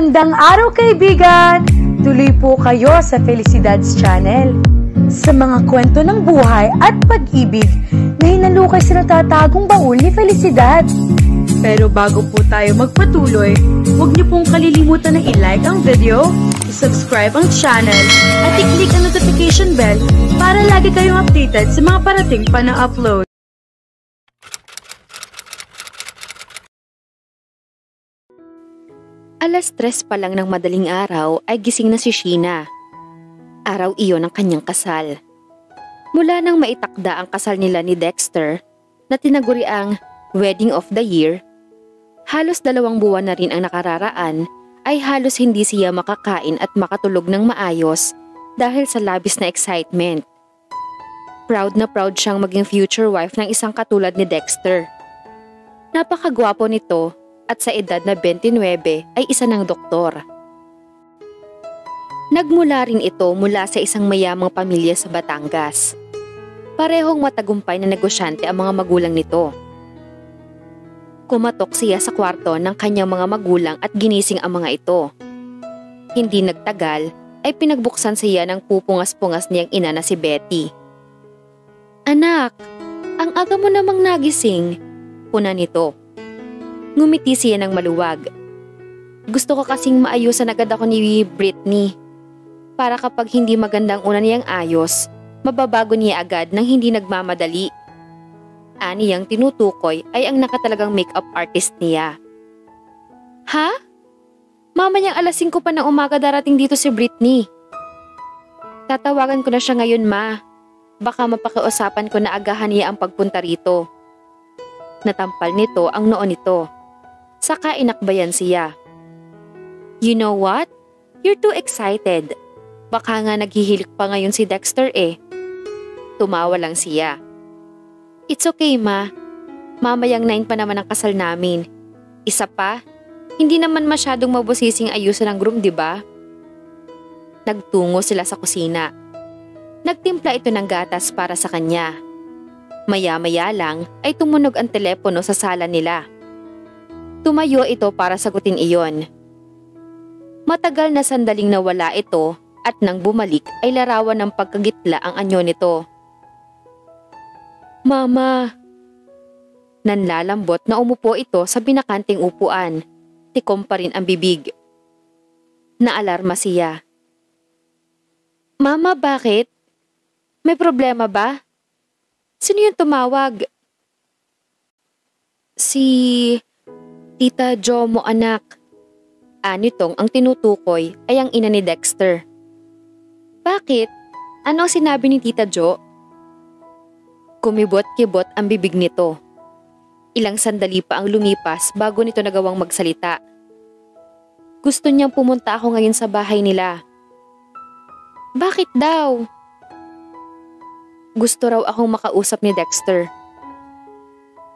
Magandang araw kaibigan! Tuloy po kayo sa Felicidad's Channel. Sa mga kwento ng buhay at pag-ibig na hinalukay sa natatagong baul ni Felicidad. Pero bago po tayo magpatuloy, huwag niyo pong kalilimutan na i-like ang video, i-subscribe ang channel, at i-click ang notification bell para lagi kayong updated sa mga parating pa na upload. Alas 3 pa lang ng madaling araw ay gising na si Sheena. Araw iyon ng kanyang kasal. Mula nang maitakda ang kasal nila ni Dexter na tinaguri ang Wedding of the Year, halos 2 buwan na rin ang nakararaan ay halos hindi siya makakain at makatulog ng maayos dahil sa labis na excitement. Proud na proud siyang maging future wife ng isang katulad ni Dexter. Napakagwapo nito at sa edad na 29 ay isa ng doktor. Nagmula rin ito mula sa isang mayamang pamilya sa Batangas. Parehong matagumpay na negosyante ang mga magulang nito. Kumatok siya sa kwarto ng kanyang mga magulang at ginising ang mga ito. Hindi nagtagal ay pinagbuksan siya ng pupungas-pungas niyang ina na si Betty. "Anak, ang aga mo namang nagising," puna nito. Ngumiti siya ng maluwag. "Gusto ko kasing maayusan agad ako ni Britney. Para kapag hindi magandang una niyang ayos, mababago niya agad nang hindi nagmamadali." Ani yang tinutukoy ay ang nakatalagang makeup artist niya. "Ha? Mamayang alas 5 pa ng umaga darating dito si Britney. Tatawagan ko na siya ngayon, ma. Baka mapakiusapan ko na agahan niya ang pagpunta rito." Natampal nito ang noo nito. Saka inakbayan siya. "You know what? You're too excited. Baka nga naghihilik pa ngayon si Dexter eh." Tumawa lang siya. "It's okay, ma. Mamayang 9 pa naman ang kasal namin. Isa pa, hindi naman masyadong mabusising ayusan ng groom, di ba?" Nagtungo sila sa kusina. Nagtimpla ito ng gatas para sa kanya. Maya-maya lang ay tumunog ang telepono sa sala nila. Tumayo ito para sagutin iyon. Matagal na sandaling nawala ito at nang bumalik ay larawan ng pagkagitla ang anyo nito. "Mama!" Nanlalambot na umupo ito sa binakanting upuan. Tikom pa rin ang bibig. Naalarma siya. "Mama, bakit? May problema ba? Sino yung tumawag?" "Si Tita Jo mo, anak." Anitong ang tinutukoy ay ang ina ni Dexter. "Bakit? Ano ang sinabi ni Tita Jo?" Kumibot-kibot ang bibig nito. Ilang sandali pa ang lumipas bago nito nagawang magsalita. "Gusto niyang pumunta ako ngayon sa bahay nila." "Bakit daw?" "Gusto raw akong makausap ni Dexter."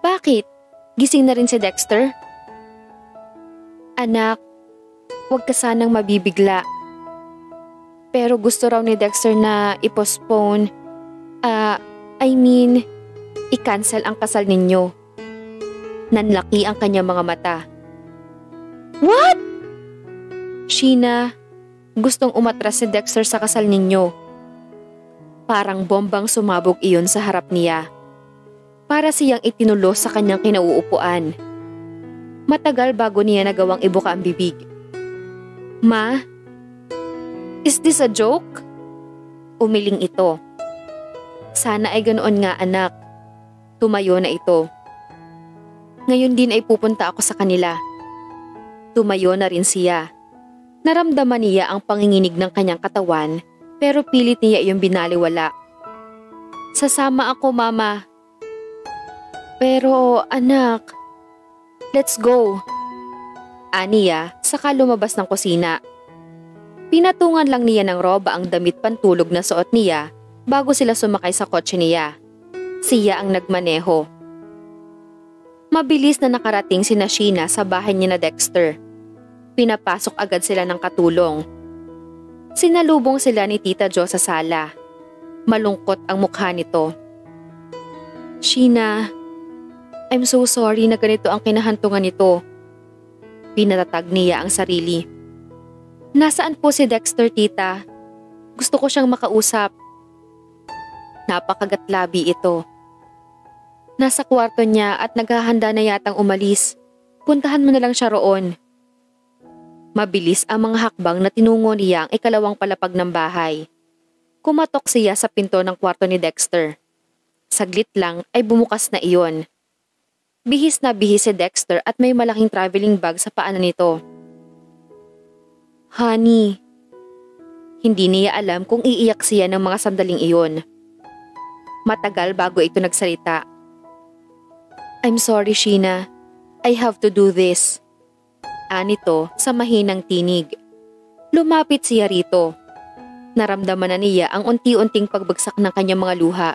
"Bakit? Gising na rin si Dexter?" "Anak, huwag ka sanang mabibigla. Pero gusto raw ni Dexter na i-postpone. I-cancel ang kasal ninyo." Nanlaki ang kanyang mga mata. "What?" "Sheena, gustong umatras si Dexter sa kasal ninyo." Parang bombang sumabog iyon sa harap niya. Para siyang itinulos sa kanyang kinauupuan. Matagal bago niya nagawang ibuka ang bibig. "Ma, is this a joke?" Umiling ito. "Sana ay ganoon nga, anak." Tumayo na ito. "Ngayon din ay pupunta ako sa kanila." Tumayo na rin siya. Naramdaman niya ang panginginig ng kanyang katawan pero pilit niya iyong binaliwala. "Sasama ako, mama." "Pero anak, let's go." Aniya saka lumabas ng kusina. Pinatungan lang niya ng roba ang damit pantulog na suot niya bago sila sumakay sa kotse niya. Siya ang nagmaneho. Mabilis na nakarating sina Sheena sa bahay niya na Dexter. Pinapasok agad sila ng katulong. Sinalubong sila ni Tita Jo sa sala. Malungkot ang mukha nito. "Sheena, I'm so sorry na ganito ang kinahantungan nito." Pinatatag niya ang sarili. Nasaan po si Dexter, tita? Gusto ko siyang makausap. Napakagatlabi ito. Nasa kwarto niya at naghahanda na yatang umalis. Puntahan mo na lang siya roon. Mabilis ang mga hakbang na tinungo niya ang ikalawang palapag ng bahay. Kumatok siya sa pinto ng kwarto ni Dexter. Saglit lang ay bumukas na iyon. Bihis na bihis si Dexter at may malaking traveling bag sa paanan nito. Honey. Hindi niya alam kung iiyak siya ng mga sandaling iyon. Matagal bago ito nagsalita. I'm sorry, Sheena. I have to do this. Anito sa mahinang tinig. Lumapit siya rito. Naramdaman na niya ang unti-unting pagbagsak ng kanyang mga luha.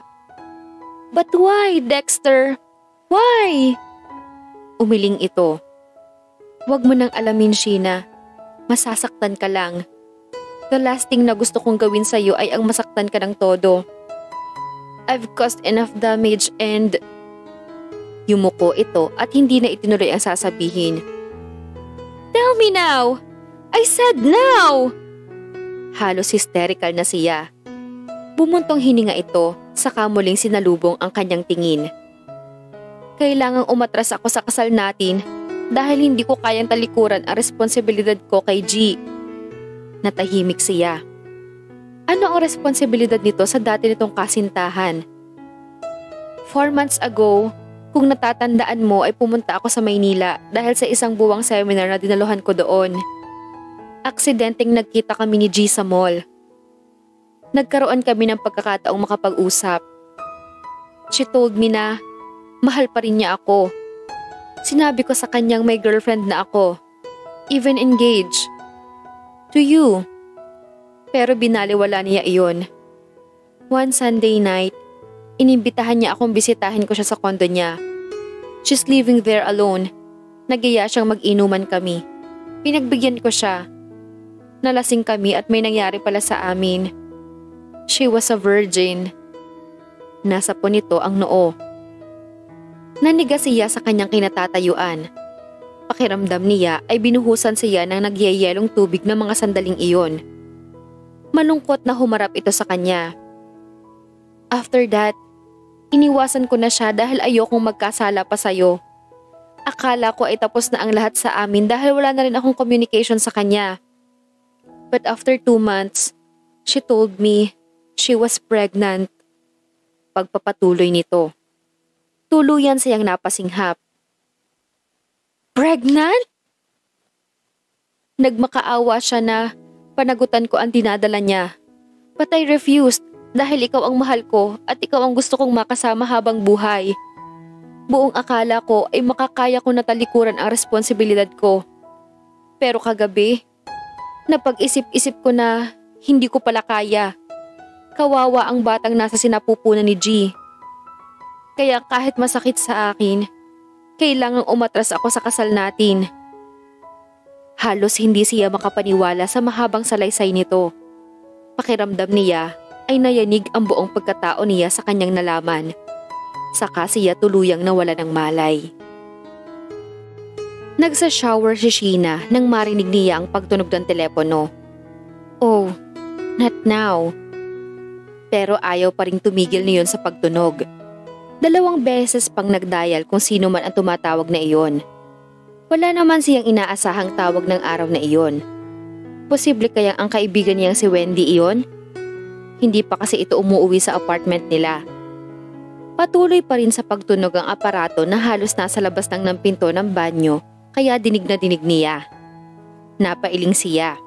But why, Dexter? Why? Umiling ito. Huwag mo nang alamin, Sheena. Masasaktan ka lang. The last thing na gusto kong gawin sa'yo ay ang masaktan ka ng todo. I've caused enough damage and... Yumuko ito at hindi na itinuloy ang sasabihin. Tell me now! I said now! Halos hysterical na siya. Bumuntong hininga ito, saka muling sinalubong ang kanyang tingin. Kailangang umatras ako sa kasal natin dahil hindi ko kayang talikuran ang responsibilidad ko kay G. Natahimik siya. Ano ang responsibilidad nito sa dati nitong kasintahan? 4 months ago, kung natatandaan mo ay pumunta ako sa Maynila dahil sa isang buwang seminar na dinaluhan ko doon. Aksidenteng nagkita kami ni G sa mall. Nagkaroon kami ng pagkakataong makapag-usap. She told me na mahal pa rin niya ako. Sinabi ko sa kanyang may girlfriend na ako. Even engaged. To you. Pero binaliwala niya iyon. One Sunday night, inimbitahan niya akong bisitahin ko siya sa kondo niya. She's living there alone. Nagiya siyang mag-inuman kami. Pinagbigyan ko siya. Nalasing kami at may nangyari pala sa amin. She was a virgin. Nasa po nito ang noo. Naniga siya sa kanyang kinatatayuan. Pakiramdam niya ay binuhusan siya ng nagyayelong tubig ng mga sandaling iyon. Malungkot na humarap ito sa kanya. After that, iniwasan ko na siya dahil ayokong magkasala pa sa'yo. Akala ko ay tapos na ang lahat sa amin dahil wala na rin akong communication sa kanya. But after 2 months, she told me she was pregnant. Pagpapatuloy nito, tuluyan siyang napasinghap. Pregnant? Nagmakaawa siya na panagutan ko ang dinadala niya. But I refused dahil ikaw ang mahal ko at ikaw ang gusto kong makasama habang buhay. Buong akala ko ay makakaya ko na talikuran ang responsibilidad ko. Pero kagabi, napag-isip-isip ko na hindi ko pala kaya. Kawawa ang batang nasa sinapupunan ni G. Kaya kahit masakit sa akin, kailangang umatras ako sa kasal natin. Halos hindi siya makapaniwala sa mahabang salaysay nito. Pakiramdam niya ay nayanig ang buong pagkatao niya sa kanyang nalaman. Saka siya tuluyang nawala ng malay. Nagsa-shower si Sheena nang marinig niya ang pagtunog ng telepono. Oh, not now. Pero ayaw pa ring tumigil niyon sa pagtunog. 2 beses pang nagdial kung sino man ang tumatawag na iyon. Wala naman siyang inaasahang tawag ng araw na iyon. Posible kayang ang kaibigan niyang si Wendy iyon? Hindi pa kasi ito umuwi sa apartment nila. Patuloy pa rin sa pagtunog ang aparato na halos nasa labas lang ng pinto ng banyo kaya dinig na dinig niya. Napailing siya.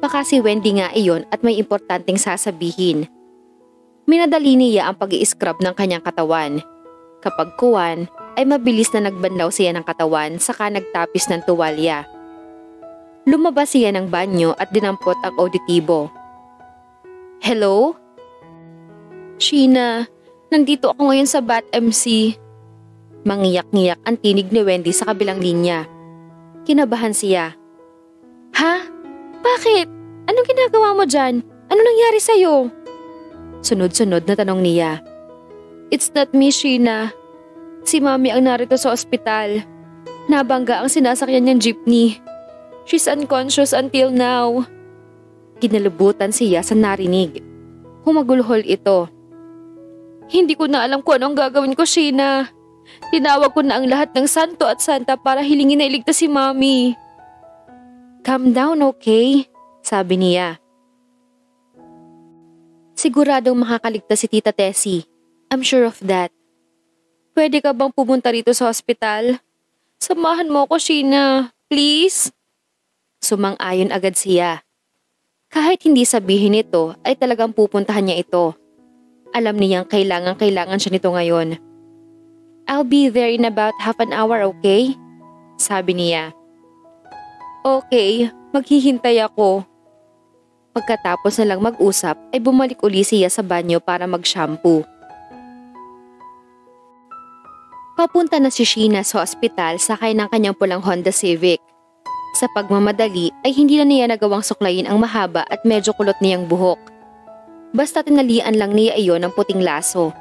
Baka si Wendy nga iyon at may importanteng sasabihin. Minadali niya ang pag-i-scrub ng kanyang katawan. Kapag kuwan, ay mabilis na nagbanlaw siya ng katawan saka nagtapis ng tuwalya. Lumabas siya ng banyo at dinampot ang auditibo. Hello? Sheena, nandito ako ngayon sa Bat MC. Mangiyak-ngiyak ang tinig ni Wendy sa kabilang linya. Kinabahan siya. Ha? Bakit? Anong ginagawa mo dyan? Ano nangyari sa'yo? Sunod-sunod na tanong niya. It's not me, Sheena. Si Mami ang narito sa ospital. Nabangga ang sinasakyan niyang jeepney. She's unconscious until now. Kinalabutan siya sa narinig. Humagulhol ito. Hindi ko na alam kung anong gagawin ko, Sheena. Tinawag ko na ang lahat ng santo at santa para hilingin na iligtas si Mommy. Calm down, okay? Sabi niya. Siguradong makakaligtas si Tita Tessie. I'm sure of that. Pwede ka bang pumunta rito sa ospital? Samahan mo ako, Sheena. Please? Sumang-ayon agad siya. Kahit hindi sabihin ito, ay talagang pupuntahan niya ito. Alam niyang kailangan siya nito ngayon. I'll be there in about half an hour, okay? Sabi niya. Okay, maghihintay ako. Pagkatapos na lang mag-usap ay bumalik uli siya sa banyo para mag-shampoo. Papunta na si Sheena sa ospital sakay ng kanyang pulang Honda Civic. Sa pagmamadali ay hindi na niya nagawang suklayin ang mahaba at medyo kulot niyang buhok. Basta tinalian lang niya iyon ng puting laso.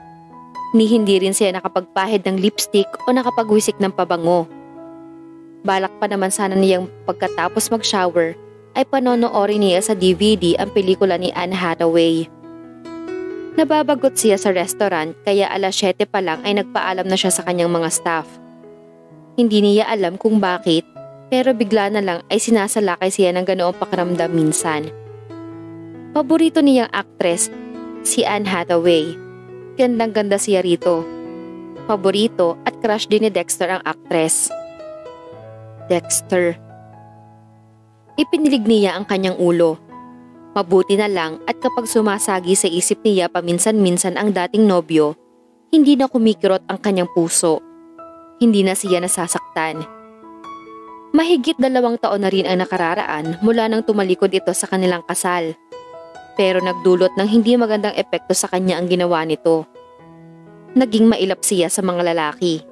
Ni hindi rin siya nakapagpahid ng lipstick o nakapagwisik ng pabango. Balak pa naman sana niyang pagkatapos mag-shower ay panonoorin niya sa DVD ang pelikula ni Anne Hathaway. Nababagot siya sa restaurant kaya alas 7 pa lang ay nagpaalam na siya sa kanyang mga staff. Hindi niya alam kung bakit pero bigla na lang ay sinasalakay siya ng ganoong pakiramdam minsan. Paborito niyang actress, si Anne Hathaway. Gandang-ganda siya rito. Paborito at crush din ni Dexter ang actress. Dexter. Ipinilig niya ang kanyang ulo. Mabuti na lang at kapag sumasagi sa isip niya paminsan-minsan ang dating nobyo, hindi na kumikirot ang kanyang puso. Hindi na siya nasasaktan. Mahigit 2 taon na rin ang nakararaan mula nang tumalikod ito sa kanilang kasal. Pero nagdulot ng hindi magandang epekto sa kanya ang ginawa nito. Naging mailap siya sa mga lalaki.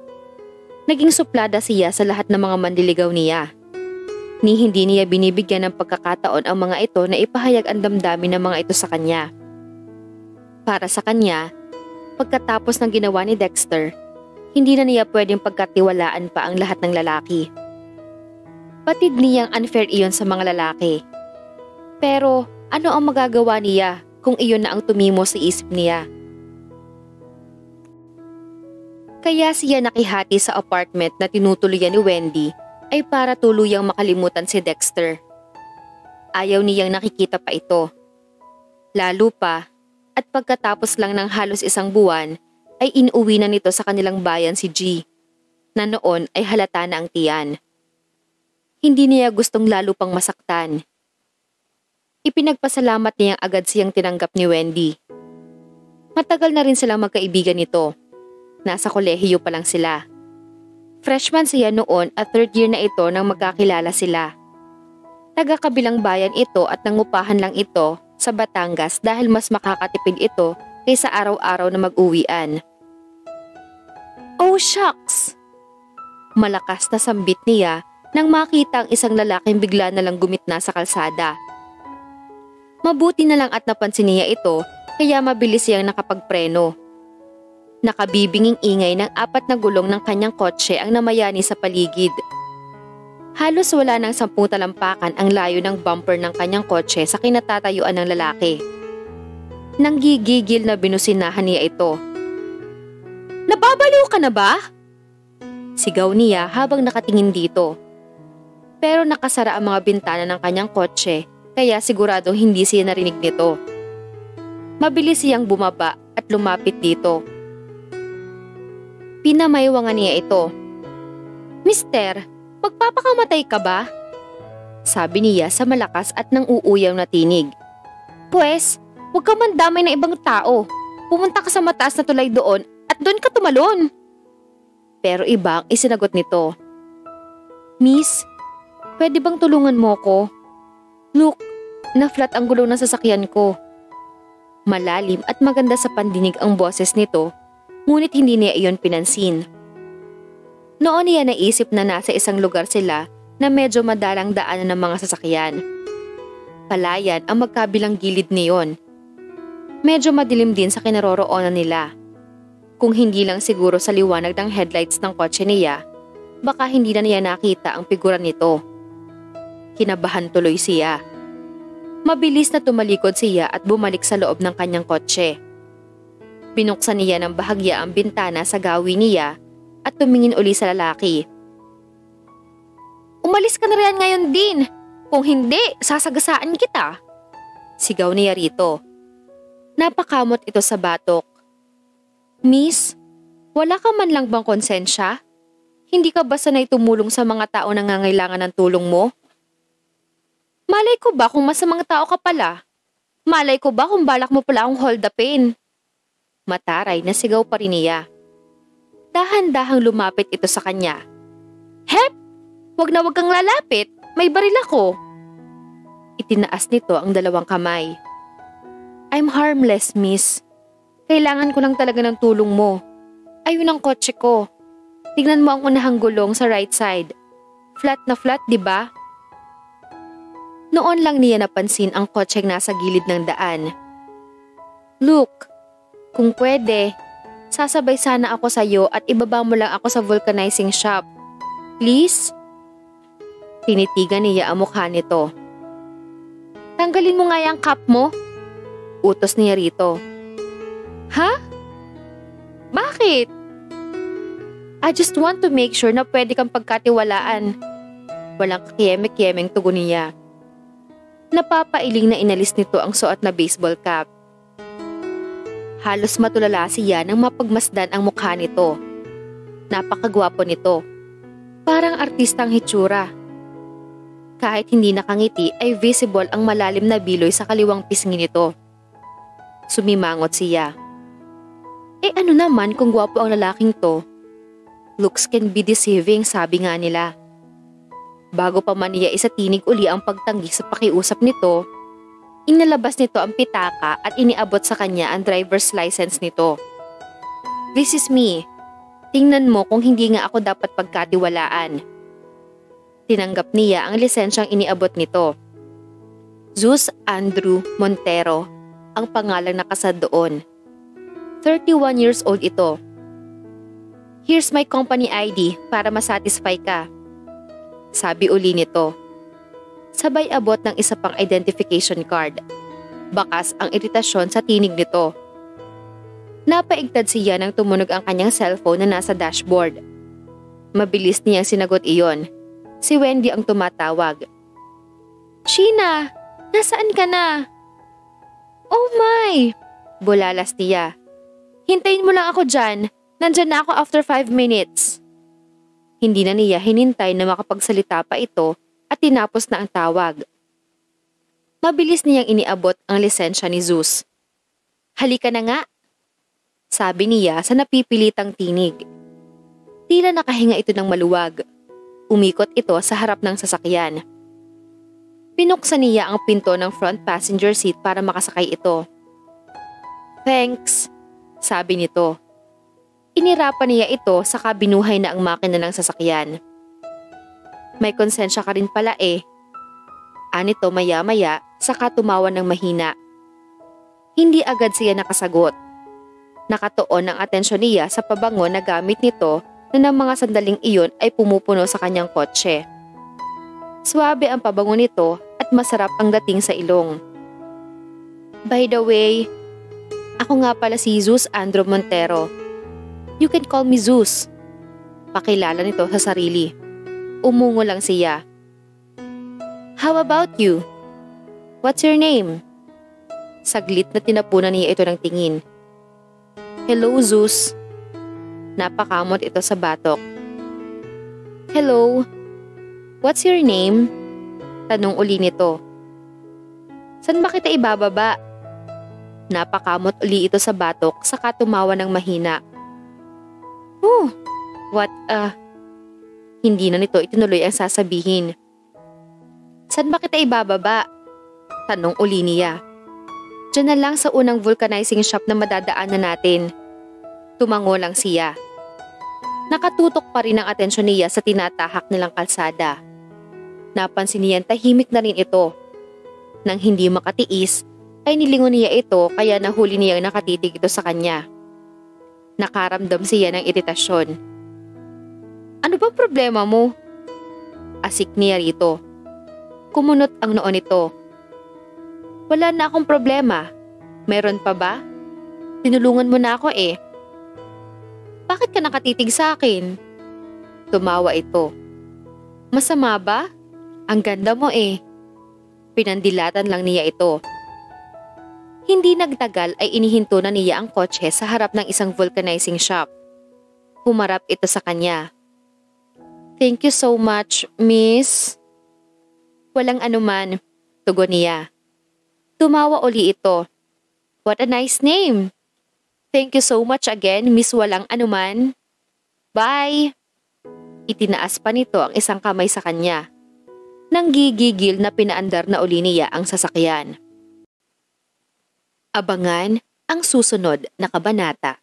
Naging suplada siya sa lahat ng mga manliligaw niya. Ni hindi niya binibigyan ng pagkakataon ang mga ito na ipahayag ang damdamin ng mga ito sa kanya. Para sa kanya, pagkatapos ng ginawa ni Dexter, hindi na niya pwedeng pagkatiwalaan pa ang lahat ng lalaki. Batid niyang unfair iyon sa mga lalaki. Pero ano ang magagawa niya kung iyon na ang tumimo sa isip niya? Kaya siya nakihati sa apartment na tinutuluyan ni Wendy ay para tuluyang makalimutan si Dexter. Ayaw niyang nakikita pa ito. Lalo pa at pagkatapos lang ng halos 1 buwan ay inuwi na nito sa kanilang bayan si G, na noon ay halata na ang tiyan. Hindi niya gustong lalo pang masaktan. Ipinagpasalamat niyang agad siyang tinanggap ni Wendy. Matagal na rin silang magkaibigan nito. Nasa kolehiyo pa lang sila. Freshman siya noon at 3rd year na ito nang magkakilala sila. Taga-kabilang bayan ito at nangupahan lang ito sa Batangas dahil mas makakatipid ito kaysa araw-araw na mag-uwian. Oh shucks! Malakas na sambit niya nang makita ang isang lalaking bigla na lang gumitna sa kalsada. Mabuti na lang at napansin niya ito kaya mabilis siyang nakapagpreno. Nakabibinging ingay ng 4 na gulong ng kanyang kotse ang namayani sa paligid. Halos wala ng 10 talampakan ang layo ng bumper ng kanyang kotse sa kinatatayuan ng lalaki. Nanggigigil na binusinahan niya ito. Nababaliw ka na ba? Sigaw niya habang nakatingin dito. Pero nakasara ang mga bintana ng kanyang kotse kaya siguradong hindi siya narinig nito. Mabilis siyang bumaba at lumapit dito. Pinamaywangan niya ito. Mister, magpapakamatay ka ba? Sabi niya sa malakas at nang uuyaw na tinig. Pwes, huwag ka mandamay ng ibang tao. Pumunta ka sa mataas na tulay doon at doon ka tumalon. Pero iba ang isinagot nito. Miss, pwede bang tulungan mo ko? Look, na-flat ang gulong ng sasakyan ko. Malalim at maganda sa pandinig ang boses nito, ngunit hindi niya iyon pinansin. Noon niya naisip na nasa isang lugar sila na medyo madalang daanan ng mga sasakyan. Palayan ang magkabilang gilid niyon. Medyo madilim din sa kinaroroonan nila. Kung hindi lang siguro sa liwanag ng headlights ng kotse niya, baka hindi na niya nakita ang figura nito. Kinabahan tuloy siya. Mabilis na tumalikod siya at bumalik sa loob ng kanyang kotse. Binuksan niya ng bahagya ang bintana sa gawi niya at tumingin uli sa lalaki. "Umalis ka na riyan ngayon din! Kung hindi, sasagasaan kita!" Sigaw niya rito. Napakamot ito sa batok. "Miss, wala ka man lang bang konsensya? Hindi ka ba sanay tumulong sa mga tao na nangangailangan ng tulong mo? Malay ko ba kung masamang tao ka pala? Malay ko ba kung balak mo pala akong hold upin?" Mataray na sigaw pa rin niya. Dahan-dahang lumapit ito sa kanya. "Hep! Wag na wag kang lalapit! May baril ako!" Itinaas nito ang dalawang kamay. "I'm harmless, miss. Kailangan ko lang talaga ng tulong mo. Ayun ang kotse ko. Tignan mo ang unahang gulong sa right side. Flat na flat, di ba?" Noon lang niya napansin ang kotseng nasa gilid ng daan. "Look, kung pwede, sasabay sana ako sa iyo at ibaba mo lang ako sa vulcanizing shop. Please?" Tinitigan niya ang mukha nito. "Tanggalin mo nga yung cap mo," utos niya rito. "Ha? Bakit?" "I just want to make sure na pwede kang pagkatiwalaan." Walang kakiyeme-kiyemeng tugon niya. Napapailing na inalis nito ang suot na baseball cap. Halos matulala siya nang mapagmasdan ang mukha nito. Napakagwapo nito. Parang artistang hitsura. Kahit hindi nakangiti ay visible ang malalim na biloy sa kaliwang pisngi nito. Sumimangot siya. Ano naman kung gwapo ang lalaking to? Looks can be deceiving, sabi nga nila. Bago pa man niya isatinig uli ang pagtanggi sa pakiusap nito, inalabas nito ang pitaka at iniabot sa kanya ang driver's license nito. "This is me. Tingnan mo kung hindi nga ako dapat pagkatiwalaan." Tinanggap niya ang lisensyang iniabot nito. Zeus Andrew Montero ang pangalang nakasad doon. 31 years old ito. "Here's my company ID para masatisfy ka," sabi uli nito. Sabay abot ng isa pang identification card. Bakas ang iritasyon sa tinig nito. Napaigtad siya nang tumunog ang kanyang cellphone na nasa dashboard. Mabilis niyang sinagot iyon. Si Wendy ang tumatawag. "Sheena, nasaan ka na?" "Oh my!" bulalas niya. "Hintayin mo lang ako dyan. Nandyan na ako after 5 minutes. Hindi na niya hinintay na makapagsalita pa ito at tinapos na ang tawag. Mabilis niyang iniabot ang lisensya ni Zeus. "Halika na nga," sabi niya sa napipilitang tinig. Tila nakahinga ito ng maluwag. Umikot ito sa harap ng sasakyan. Pinuksan niya ang pinto ng front passenger seat para makasakay ito. "Thanks," sabi nito. Inirapan niya ito saka binuhay na ang makina ng sasakyan. "May konsensya ka rin pala eh." Anito maya-maya saka tumawa ng mahina. Hindi agad siya nakasagot. Nakatuon ang atensyon niya sa pabango na gamit nito na ng mga sandaling iyon ay pumupuno sa kanyang kotse. Swabe ang pabango nito at masarap ang dating sa ilong. "By the way, ako nga pala si Zeus Andrew Montero. You can call me Zeus." Pakilala nito sa sarili. Umungo lang siya. "How about you? What's your name?" Saglit na tinapunan niya ito ng tingin. "Hello, Zeus." Napakamot ito sa batok. "Hello. What's your name?" Tanong uli nito. "San ba kita ibababa?" Napakamot uli ito sa batok saka tumawa ng mahina. What Hindi na nito itinuloy ang sasabihin. "San ba kita ibababa?" Tanong uli niya. "Diyan na lang sa unang vulcanizing shop na madadaanan natin." Tumango lang siya. Nakatutok pa rin ang atensyon niya sa tinatahak nilang kalsada. Napansin niya tahimik na rin ito. Nang hindi makatiis, ay nilingon niya ito kaya nahuli niyang nakatitig ito sa kanya. Nakaramdam siya ng iritasyon. "Ano bang problema mo?" Asik niya rito. Kumunot ang noo nito. Wala na akong problema. Meron pa ba? Tinulungan mo na ako eh. Bakit ka nakatitig sa akin? Tumawa ito. Masama ba? Ang ganda mo eh. Pinandilatan lang niya ito. Hindi nagtagal ay inihinto na niya ang kotse sa harap ng isang vulcanizing shop. Humarap ito sa kanya. Thank you so much, miss. Walang anuman, tugon niya. Tumawa uli ito. What a nice name. Thank you so much again, miss walang anuman. Bye. Itinaas pa nito ang isang kamay sa kanya. Nanggigigil na pinaandar na uli niya ang sasakyan. Abangan ang susunod na kabanata.